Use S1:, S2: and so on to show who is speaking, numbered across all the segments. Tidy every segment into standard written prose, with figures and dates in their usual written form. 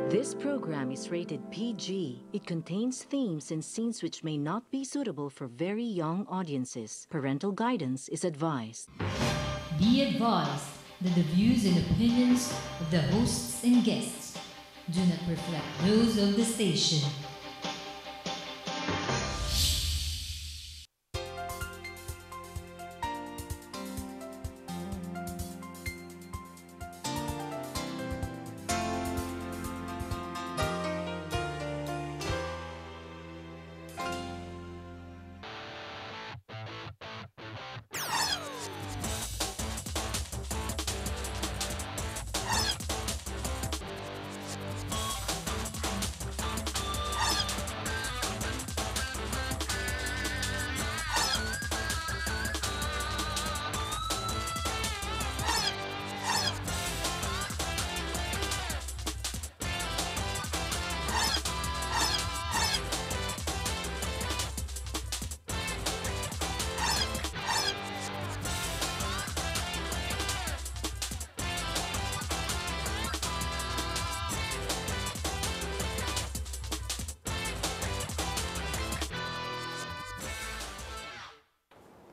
S1: This program is rated PG. It contains themes and scenes which may not be suitable for very young audiences. Parental guidance is advised.
S2: Be advised that the views and opinions of the hosts and guests do not reflect those of the station.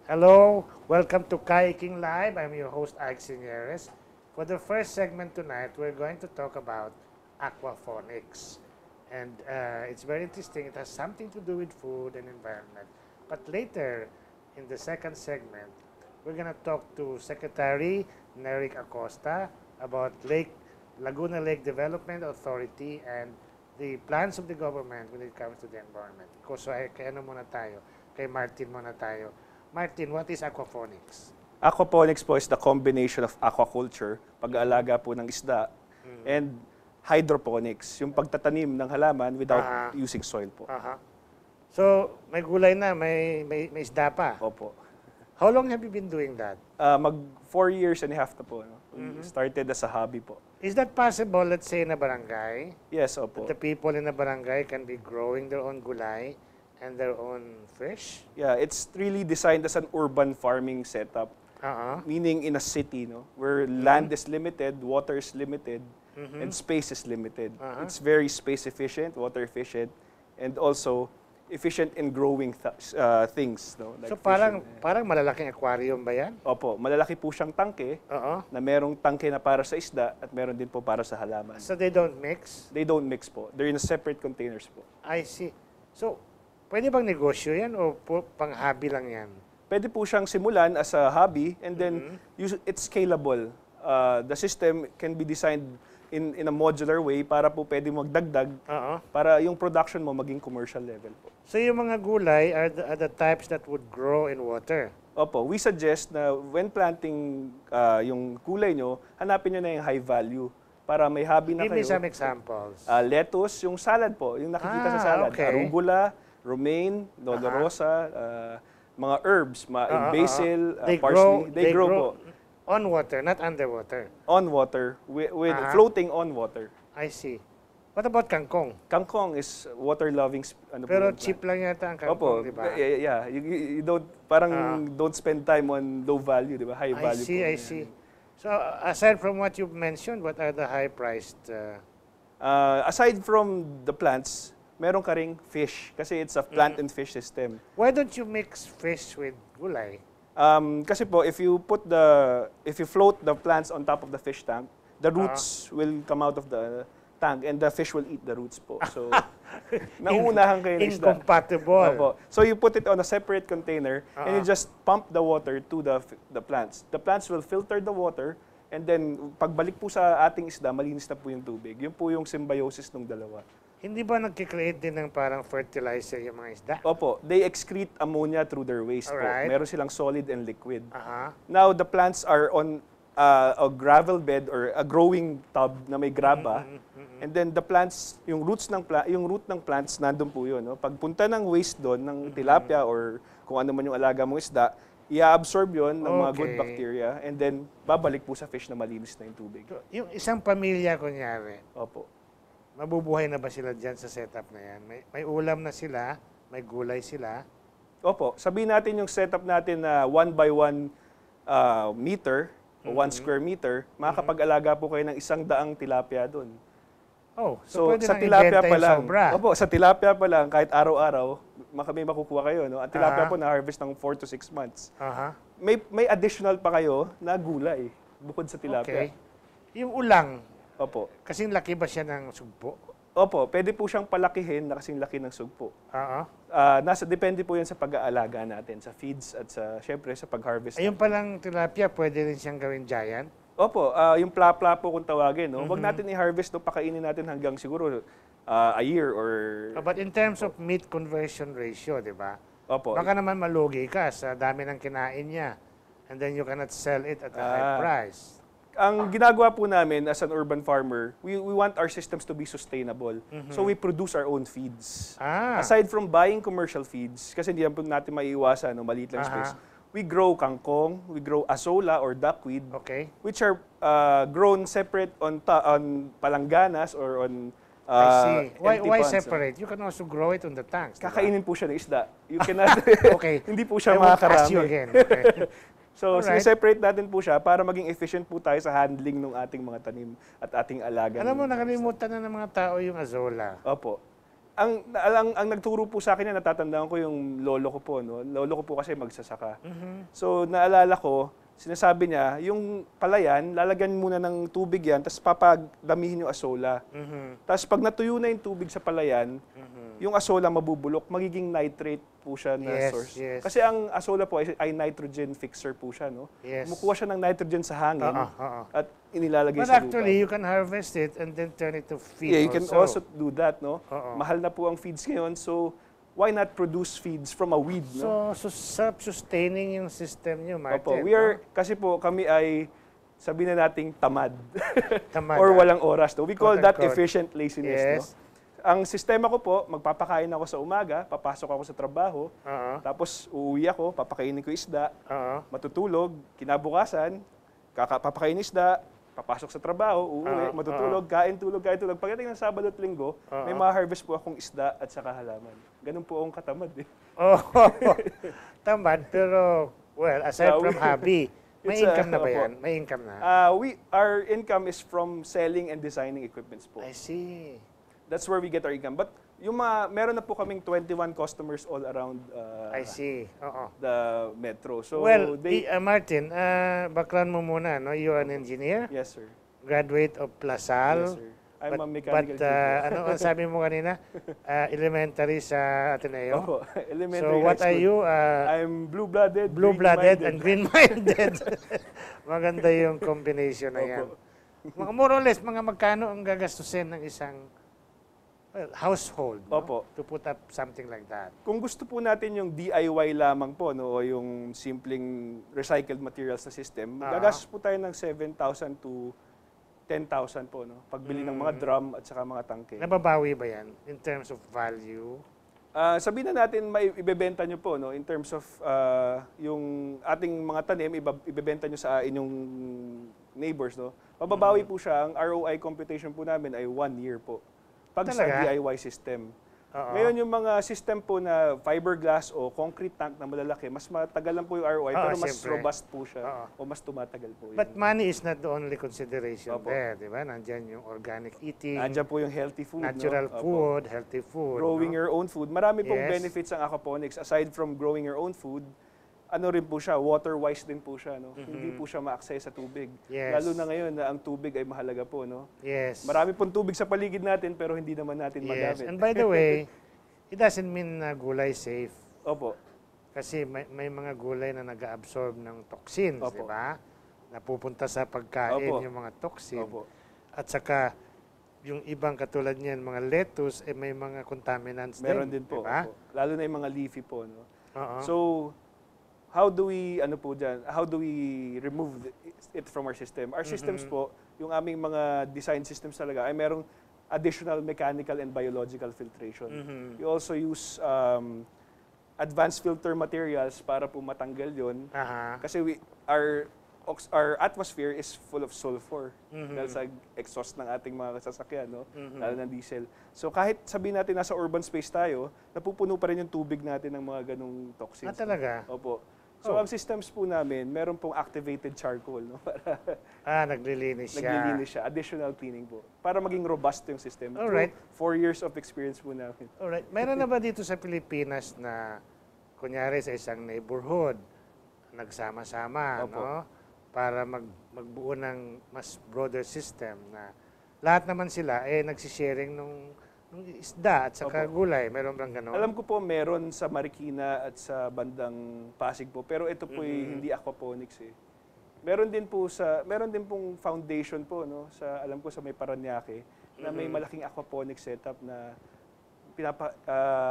S3: Hello, welcome to Ka Iking Live. I'm your host, SENERES. For the first segment tonight, we're going to talk about aquaponics. And it's very interesting. It has something to do with food and environment. But later, in the second segment, we're going to talk to Secretary Neric Acosta about Laguna Lake Development Authority and the plans of the government when it comes to the environment. So, kay ano muna tayo? Kay Martin muna tayo. Martin, what is aquaponics?
S4: Aquaponics po is the combination of aquaculture, pag-aalaga po ng isda, and hydroponics, yung pagtatanim ng halaman without using soil po.
S3: So, may gulay na, may isda pa.
S4: Opo.
S3: How long have you been doing that?
S4: Mag 4 years and a half na po. No? We started as a hobby po.
S3: Is that possible, let's say, in a barangay?
S4: Yes, opo.
S3: That the people in a barangay can be growing their own gulay and their own fish?
S4: Yeah, it's really designed as an urban farming setup. Meaning in a city, no, where land is limited, water is limited, and space is limited. It's very space efficient, water efficient, and also efficient in growing things. No? Like
S3: so parang malalaking aquarium ba yan?
S4: Opo, malalaki po siyang tangke na merong tangke na para sa isda at meron din po para sa halaman.
S3: So they don't mix?
S4: They don't mix po. They're in separate containers po.
S3: I see. So, pwede bang negosyo yan o pang-hobby lang yan?
S4: Pwede po siyang simulan as a hobby and then it's scalable. The system can be designed in a modular way para po pwede magdagdag para yung production mo maging commercial level po.
S3: So yung mga gulay are the types that would grow in water?
S4: Opo. We suggest na when planting yung gulay nyo, hanapin nyo na yung high value para may hobby na kayo.
S3: Give me some examples.
S4: Lettuce, yung salad po, yung nakikita sa salad.
S3: Okay.
S4: Arugula, romaine, dolorosa, mga herbs, basil, parsley. They grow po.
S3: On water, not underwater.
S4: On water, with floating on water.
S3: I see. What about kangkong?
S4: Kangkong is water-loving.
S3: Pero cheap lang yata ang kangkong, di ba?
S4: Yeah. You don't, don't spend time on low value, di ba? High value.
S3: I see. So, aside from what you've mentioned, what are the high-priced?
S4: Aside from the plants, meron ka ring fish kasi it's a plant and fish system.
S3: Why don't you mix fish with gulay?
S4: Kasi po, if you float the plants on top of the fish tank, the roots will come out of the tank and the fish will eat the roots po. So, nauunahan kayo ng isda.
S3: Incompatible.
S4: Opo. So, you put it on a separate container and you just pump the water to the plants. The plants will filter the water and then, pagbalik po sa ating isda, malinis na po yung tubig. Yun po yung symbiosis ng dalawa.
S3: Hindi ba nagkikreate din ng parang fertilizer yung mga isda?
S4: Opo. They excrete ammonia through their waste po. Meron silang solid and liquid. Now, the plants are on a gravel bed or a growing tub na may graba. And then the plants, yung root ng plants, nandun po yun. No? Pagpunta ng waste doon, ng tilapia or kung ano man yung alaga mong isda, i-absorb yun ng mga good bacteria and then babalik po sa fish na malinis na yung tubig.
S3: So, yung isang pamilya, kunyari,
S4: opo.
S3: Mabubuhay na ba sila dyan sa setup na yan? May ulam na sila, may gulay sila.
S4: Opo. Sabihin natin yung setup natin na 1 by 1 meter o 1 square meter, makakapag-alaga po kayo ng 100 tilapia doon.
S3: Oh,
S4: so
S3: pwede
S4: sa
S3: nang
S4: tilapia
S3: ibenta
S4: pa
S3: yung
S4: lang.
S3: sobra.
S4: Opo, sa tilapia pa lang kahit araw-araw, may makukuha kayo, no? Ang tilapia po na harvest ng 4 to 6 months. May additional pa kayo na gulay bukod sa tilapia.
S3: Okay. Yung ulang,
S4: Opo.
S3: kasing laki ba siya ng sugpo?
S4: Opo, pwede po siyang palakihin na kasing laki ng sugpo. Depende po yan sa pag-aalaga natin, sa feeds at syempre sa pag-harvest.
S3: Ayun palang tilapia, pwede rin siyang gawin giant?
S4: Opo, yung plapla po kung tawagin. No? Huwag natin i-harvest, no? Pakainin natin hanggang siguro a year or...
S3: But in terms of meat conversion ratio, di ba?
S4: Opo.
S3: Baka naman malugi ka sa dami ng kinain niya. And then you cannot sell it at a high price.
S4: Ang ginagawa po namin as an urban farmer, we want our systems to be sustainable. So we produce our own feeds. Aside from buying commercial feeds, kasi hindi natin maiiwasan, no, maliit lang space, we grow kangkong, we grow azola or duckweed, which are grown separate on palangganas or on
S3: I see. Why
S4: ponds,
S3: separate? You can also grow it on the tanks.
S4: Kakainin po siya ng isda. You cannot, hindi po siya
S3: I
S4: makakarami.
S3: won't ask you again. Okay.
S4: So, sineseparate natin po siya para maging efficient po tayo sa handling ng ating mga tanim at ating alaga.
S3: Alam mo, nakalimutan na ng mga tao yung azola.
S4: Opo. Ang nagturo po sa akin na natatandaan ko yung lolo ko po. No? Lolo ko po kasi magsasaka. So, naalala ko, sinasabi niya, yung palayan, lalagyan muna ng tubig yan, tapos papadamihin yung azola. Tapos pag natuyo na yung tubig sa palayan, yung azola mabubulok, magiging nitrate po siya na source. Kasi ang azola po ay nitrogen fixer po siya. No? Kumukuha siya ng nitrogen sa hangin at inilalagay sa lupa.
S3: But actually, you can harvest it and then turn it to feed.
S4: Yeah, you can also do that. No? Mahal na po ang feeds ngayon, so why not produce feeds from a weed? No?
S3: So self-sustaining yung system nyo, Martin.
S4: Opo, kasi po kami ay sabihin na nating tamad.
S3: Tamad.
S4: Or walang oras. No? We call that
S3: Quote.
S4: efficient laziness. No? Ang sistema ko po, magpapakain ako sa umaga, papasok ako sa trabaho, tapos uuwi ako, papakainin ko isda, matutulog, kinabukasan, papakain isda, papasok sa trabaho, uuwi, matutulog, kain, tulog. Pagdating ng Sabado at Linggo, may ma-harvest po akong isda at saka halaman. Ganun po akong katamad.
S3: Tamad, pero, well, aside from hobby, may income na ba yan? May income na?
S4: Our income is from selling and designing equipments po.
S3: I see.
S4: That's where we get our income. But yung meron na po kaming 21 customers all around
S3: I see.
S4: the metro. So
S3: well, Martin, background mo muna, no? You're an engineer?
S4: Yes, sir.
S3: Graduate of Lasal?
S4: Yes, sir. I'm a mechanical engineer.
S3: Ano ang sabi mo kanina? Elementary sa Ateneo?
S4: Opo, elementary
S3: So what are you?
S4: I'm blue-blooded,
S3: Blue-blooded and green-minded. Maganda yung combination na yan. Mga more or less, mga magkano ang gagastusin ng isang household, no? To put up something like that.
S4: Kung gusto po natin yung DIY lamang po, no, o yung simpleng recycled materials na system, gagastos po tayo ng 7,000 to 10,000 po, no? Pagbili ng mga drum at saka mga tangke.
S3: Nababawi ba yan in terms of value?
S4: Sabihin na natin, may ibebenta nyo po, no, in terms of yung ating mga tanim, ibebenta nyo sa inyong neighbors. No? Mababawi po siya, ang ROI computation po namin ay 1 year po. Pag sa DIY system. Ngayon yung mga system po na fiberglass o concrete tank na malalaki, mas matagal lang po yung ROI, pero mas robust po siya o mas tumatagal po.
S3: But money is not the only consideration there, di ba? Nandiyan yung organic eating,
S4: nandiyan po yung healthy food,
S3: natural food, healthy food.
S4: Growing your own food. Marami pong benefits ang aquaponics. Aside from growing your own food, ano rin po siya, water-wise din po siya. No? Hindi po siya ma-access sa tubig. Lalo na ngayon na ang tubig ay mahalaga po. No? Marami pong tubig sa paligid natin pero hindi naman natin magamit.
S3: And by the way, it doesn't mean na gulay safe.
S4: Opo.
S3: Kasi may mga gulay na nag-absorb ng toxins, di ba? Napupunta sa pagkain yung mga toxin. At saka, yung ibang katulad niyan, mga lettuce, may mga contaminants
S4: meron din po.
S3: Diba?
S4: Lalo na yung mga leafy po. No? So, how do we remove it from our system? Our systems po, yung aming mga design systems talaga, ay merong additional mechanical and biological filtration. We also use advanced filter materials para po matanggal yon. Kasi our atmosphere is full of sulfur dahil sa exhaust ng ating mga sasakyan, no? Lalo ng diesel. So kahit sabihin natin nasa urban space tayo, napupuno pa rin yung tubig natin ng mga ganong toxins.
S3: Talaga?
S4: Opo. So ang systems po namin, meron pong activated charcoal, no? Para
S3: naglilinis siya.
S4: naglilinis siya. Additional cleaning po. Para maging robust yung system.
S3: Alright.
S4: 4 years of experience po namin.
S3: Alright. Meron na ba dito sa Pilipinas na, kunyari sa isang neighborhood, nagsama-sama,
S4: Opo.
S3: no? Para magbuo ng mas broader system na lahat naman sila nagsisharing nung isda at saka gulay. Meron bang gano'n?
S4: Alam ko po meron sa Marikina at sa bandang Pasig po, pero ito po hindi aquaponics eh. Meron din pong foundation po, no, sa alam ko sa may Paranaque na may malaking aquaponics setup na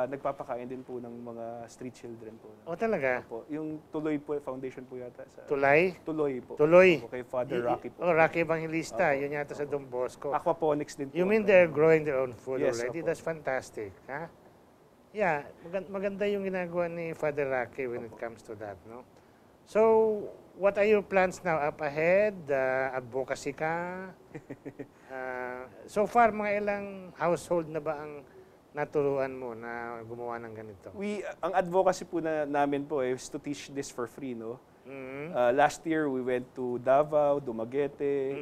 S4: nagpapakain din po ng mga street children po.
S3: Oh, talaga?
S4: Opo. Yung Tuloy po, foundation po yata.
S3: Tulay?
S4: Tuloy po.
S3: Tuloy?
S4: Opo, kay Father Rocky po.
S3: Oh, Rocky Evangelista.
S4: Opo.
S3: Yun yata sa Don Bosco.
S4: Aquaponics din po.
S3: You mean they're growing their own food
S4: Yes,
S3: already?
S4: opo.
S3: That's fantastic. Ha? Yeah, maganda yung ginagawa ni Father Rocky when it comes to that, no? So, what are your plans now? Up ahead? Advocacy ka? So far, mga ilang household na ba ang naturuan mo na gumawa ng ganito?
S4: Ang advocacy po namin po is to teach this for free, no? Last year, we went to Davao, Dumaguete,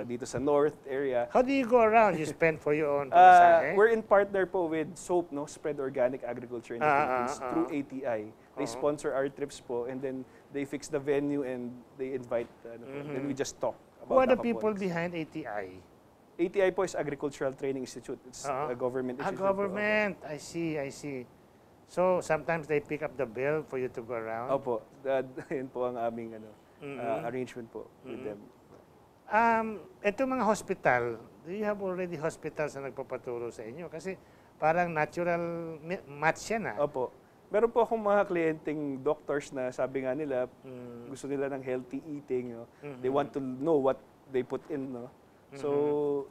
S4: dito sa North area.
S3: How do you go around? You spend for your own pamasahe?
S4: We're in partner po with SOAP, no? Spread Organic Agriculture in the Philippines through ATI. They sponsor our trips po, and then they fix the venue and they invite, then we just talk about
S3: Who are the
S4: aquaponics.
S3: people behind ATI?
S4: ATI po is Agricultural Training Institute. It's a government institute.
S3: Government. I see. So, sometimes they pick up the bill for you to go around?
S4: Opo. Yun po ang aming arrangement po with them.
S3: Ito mga hospital, do you have already hospitals na nagpapaturo sa inyo? Kasi parang natural match yan
S4: Opo. Meron po akong mga kliyenteng doctors na sabi nga nila, gusto nila ng healthy eating. No? They want to know what they put in. No? So,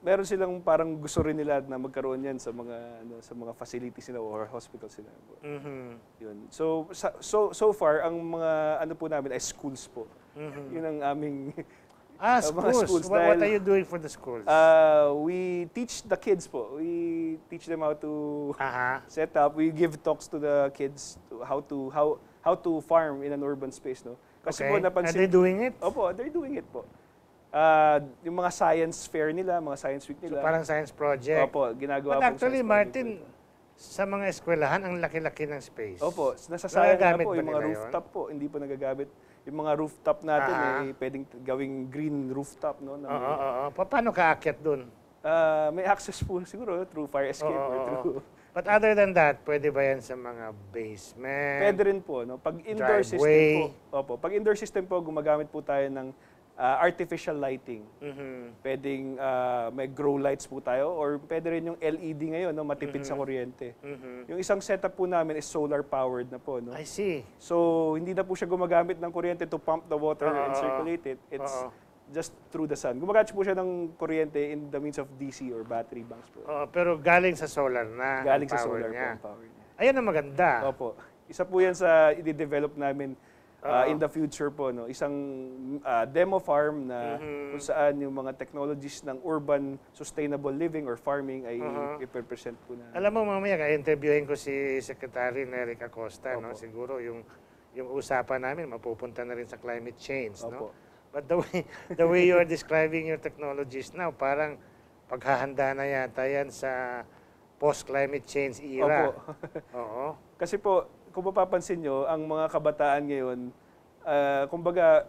S4: meron silang parang gusto rin nila na magkaroon yan sa mga facilities nila or hospitals nila. Yun. So far, ang mga po namin ay schools po. Yun ang aming
S3: schools. What are you doing for the schools?
S4: We teach the kids po. We teach them how to set up. We give talks to the kids to how to farm in an urban space, no? Kasi po napansin.
S3: Are they doing it?
S4: Opo, they're doing it po. Yung mga science fair nila, mga science week nila.
S3: So parang science project.
S4: Opo, ginagawa
S3: But actually, Martin,
S4: po
S3: sa mga eskwelahan, ang laki-laki ng space.
S4: Opo, nasasayang na po
S3: ba
S4: yung mga
S3: nila
S4: rooftop po. Hindi po nagagamit. Yung mga rooftop natin pwedeng gawing green rooftop. No,
S3: Paano ka-akyat dun?
S4: May access po siguro through fire escape or through...
S3: But other than that, pwede ba yan sa mga basement?
S4: Pwede rin po. No? Pag indoor system po, pag indoor system po, gumagamit po tayo ng artificial lighting. Pwedeng may grow lights po tayo or pwede rin yung LED ngayon, no, matipid sa kuryente. Yung isang setup po namin is solar powered na po, no.
S3: I see.
S4: So hindi na po siya gumagamit ng kuryente to pump the water and circulate it. It's just through the sun. Gumagamit po siya ng kuryente in the means of DC or battery banks po.
S3: Pero galing sa solar na.
S4: Galing sa solar po ang power niya.
S3: Ayan ang maganda.
S4: Opo. Isa po yan sa i-develop namin in the future po, no, isang demo farm na kung saan yung mga technologies ng urban sustainable living or farming ay i-present po na.
S3: Alam mo, mamaya ka-interviewin ko si Secretary Nery Acosta, no? Siguro yung usapan namin mapupunta na rin sa climate change, no? But the way you are describing your technologies now, parang paghahanda na yata yan sa post-climate change era.
S4: Opo. Kasi po, kung mapapansin nyo, ang mga kabataan ngayon, kumbaga,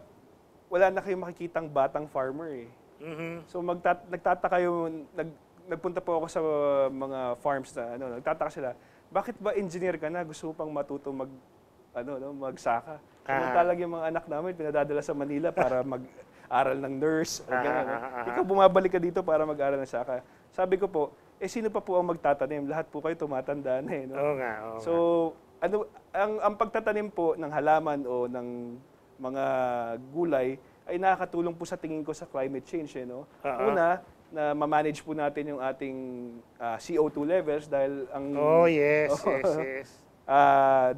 S4: wala na kayong makikitang batang farmer eh. So nagtataka yung, nagpunta po ako sa mga farms na, nagtataka sila, bakit ba engineer ka na, gusto pang matuto magsaka? Samantalang yung mga anak namin, pinadadala sa Manila para mag-aral ng nurse, o gano'n. Ikaw bumabalik ka dito para mag-aral ng saka. Sabi ko po, sino pa po ang magtatanim? Lahat po kayo tumatanda na eh. No?
S3: Oo nga.
S4: So, ang pagtatanim po ng halaman o ng mga gulay ay nakakatulong po sa tingin ko sa climate change. No? Una, na ma-manage po natin yung ating CO2 levels dahil ang...
S3: yes.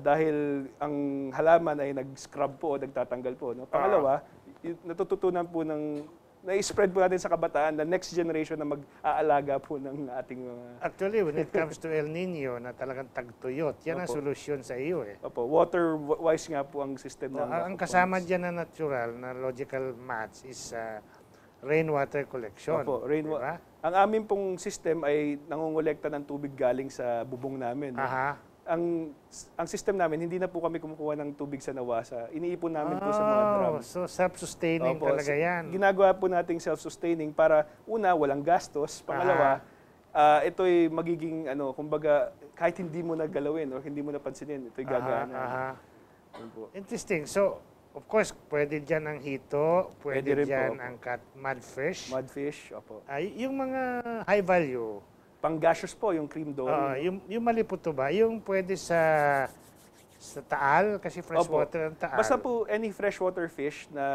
S4: Dahil ang halaman ay nag-scrub po o nagtatanggal po. No? Pangalawa, natututunan po ng na-spread po natin sa kabataan, the next generation na mag-aalaga po ng ating mga...
S3: Actually, when it comes to El Nino na talagang tagtuyot, yan ang solusyon sa iyo eh.
S4: Opo, water-wise nga po ang system ng
S3: ang kasama dyan na natural, na logical match is rainwater collection.
S4: Opo,
S3: diba?
S4: Ang amin pong system ay nangongolekta ng tubig galing sa bubong namin.
S3: Aha.
S4: Ang system namin, hindi na po kami kumukuha ng tubig sa nawasa. Iniipon namin po sa mga drums.
S3: So self-sustaining talaga yan.
S4: Ginagawa po nating self-sustaining para una, walang gastos. Pangalawa, ito'y magiging, kumbaga, kahit hindi mo nagalawin o hindi mo napansinin, ito'y gagana.
S3: Interesting. So, of course, pwede dyan ang hito, pwede dyan ang mudfish.
S4: Mudfish, opo.
S3: Yung mga high value,
S4: pang-gaseous po, yung cream dory.
S3: Yung maliputo ba? Yung pwede sa taal, kasi freshwater ang taal.
S4: Basta po any freshwater fish na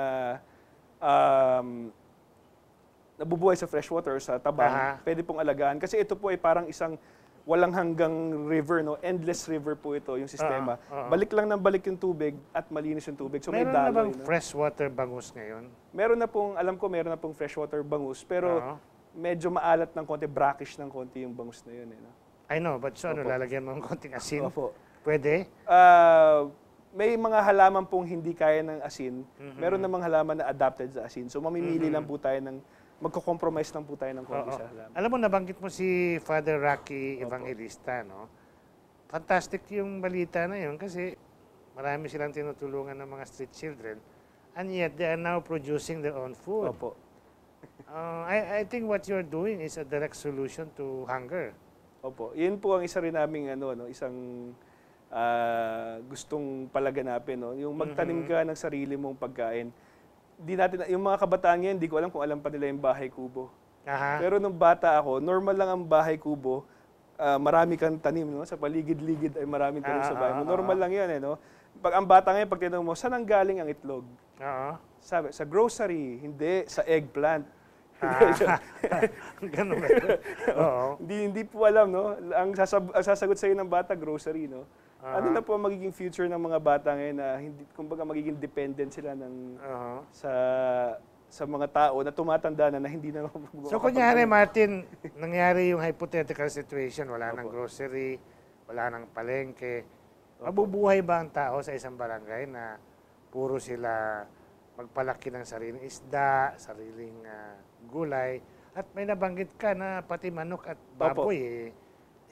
S4: nabubuhay sa freshwater, sa tabang, pwede pong alagaan. Kasi ito po ay parang isang walang hanggang river, no? Endless river po ito, yung sistema. Balik lang ng balik yung tubig at malinis yung tubig. So,
S3: meron na bang freshwater bangus ngayon?
S4: Meron na pong, alam ko, meron na pong freshwater bangus. Pero medyo maalat ng konti, brackish ng konti yung bangus na yun.
S3: I know, but so lalagyan mo ng konting asin? Pwede?
S4: May mga halaman pong hindi kaya ng asin. Meron namang halaman na adapted sa asin. So mamimili lang po tayo magko-compromise lang po tayo ng konti sa halaman.
S3: Alam mo, nabanggit mo si Father Rocky Evangelista, no? Fantastic yung balita na yun kasi marami silang tinutulungan ng mga street children and yet they are now producing their own food.
S4: Opo.
S3: I think what you're doing is a direct solution to hunger.
S4: Opo. Yun po ang isa rin naming isang gustong palaganapin, no? Yung magtanim ka ng sarili mong pagkain. Yung mga kabataan ngayon, hindi ko alam kung alam pa nila yung bahay kubo. Pero nung bata ako, normal lang ang bahay kubo. Marami kang tanim, no? Sa paligid-ligid ay maraming tanim sa bahay mo. Normal lang yun, no? Pag ang bata ngayon, pag tinanong mo, saan ang galing ang itlog? Sabi, sa grocery, hindi sa eggplant.
S3: Ganun ba?
S4: Hindi po alam, no? Ang sasagot sa iyo ng bata, grocery, no? Ano na po ang magiging future ng mga bata ngayon na hindi, kumbaga magiging dependent sila ng sa mga tao na tumatanda na hindi na
S3: So kunyari, Martin, nangyari yung hypothetical situation, wala nang grocery, wala nang palengke. Mabubuhay ba ang tao sa isang barangay na puro sila magpalaki ng sariling isda, sariling gulay, at may nabanggit ka na pati manok at baboy,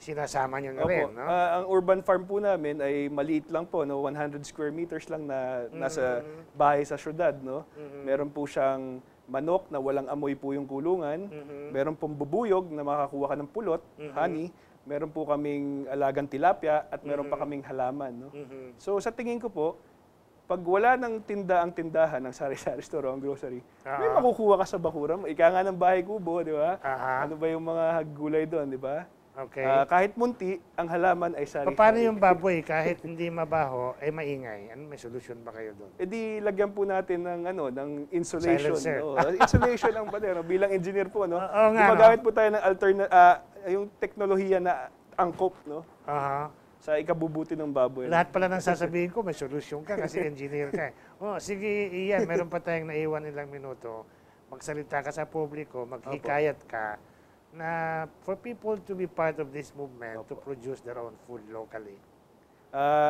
S3: sinasama nyo na rin, no?
S4: Ang urban farm po namin ay maliit lang po, no? 100 square meters lang na nasa bahay sa syudad, no? Meron po siyang manok na walang amoy po yung kulungan. Meron pong bubuyog na makakuha ka ng pulot, honey. Meron po kaming alagang tilapia at meron pa kaming halaman, no? So sa tingin ko po, pag wala ng ang tindahan ng sari-sari store o ang grocery, may makukuha ka sa bakuran. Ika nga ng bahay kubo, di ba? Ano ba yung mga gulay doon, di ba?
S3: Okay.
S4: Kahit munti, ang halaman ay sari-sari.
S3: Paano yung baboy kahit hindi mabaho, ay maingay? May solusyon ba kayo doon?
S4: E di lagyan po natin ng ng insulation.
S3: Silencer.
S4: Insulation lang ba din, no? Bilang engineer po, no?
S3: Gumagamit
S4: po tayo ng yung teknolohiya na angkop, no? Sa ikabubuti ng baboy.
S3: Lahat pala nang sasabihin ko, may solusyon ka kasi engineer ka. Sige, Ian, meron pa tayong naiwan ilang minuto. Magsalita ka sa publiko, maghikayat ka na for people to be part of this movement to produce their own food locally.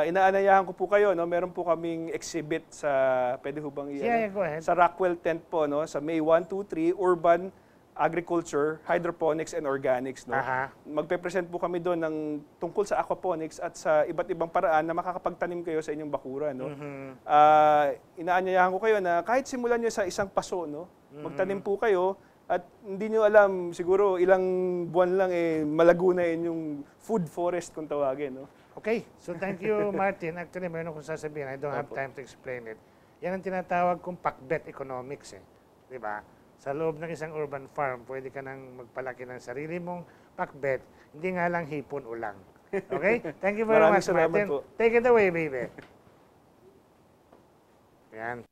S4: Inaanayahan ko po kayo, no? Meron po kaming exhibit sa, pwede ho bang
S3: go ahead.
S4: Sa Rockwell tent po, no? Sa May 1, 2, 3, Urban Agriculture, Hydroponics and Organics, no? Magpe-present po kami doon ng tungkol sa aquaponics at sa iba't ibang paraan na makakapagtanim kayo sa inyong bakuran, no? Inaanyayahan ko kayo na kahit simulan niyo sa isang paso, no? Magtanim po kayo at hindi niyo alam, siguro ilang buwan lang malago na yung food forest kung tawagin, no?
S3: Okay, so thank you, Martin. Actually, meron akong sasabihin. I don't have time to explain it. Yan ang tinatawag kong pakbet economics, di ba? Sa loob ng isang urban farm, pwede ka nang magpalaki ng sarili mong pakbet, hindi nga lang hipon ulang. Okay? Thank you very much, Martin. Take it away, baby. Yan.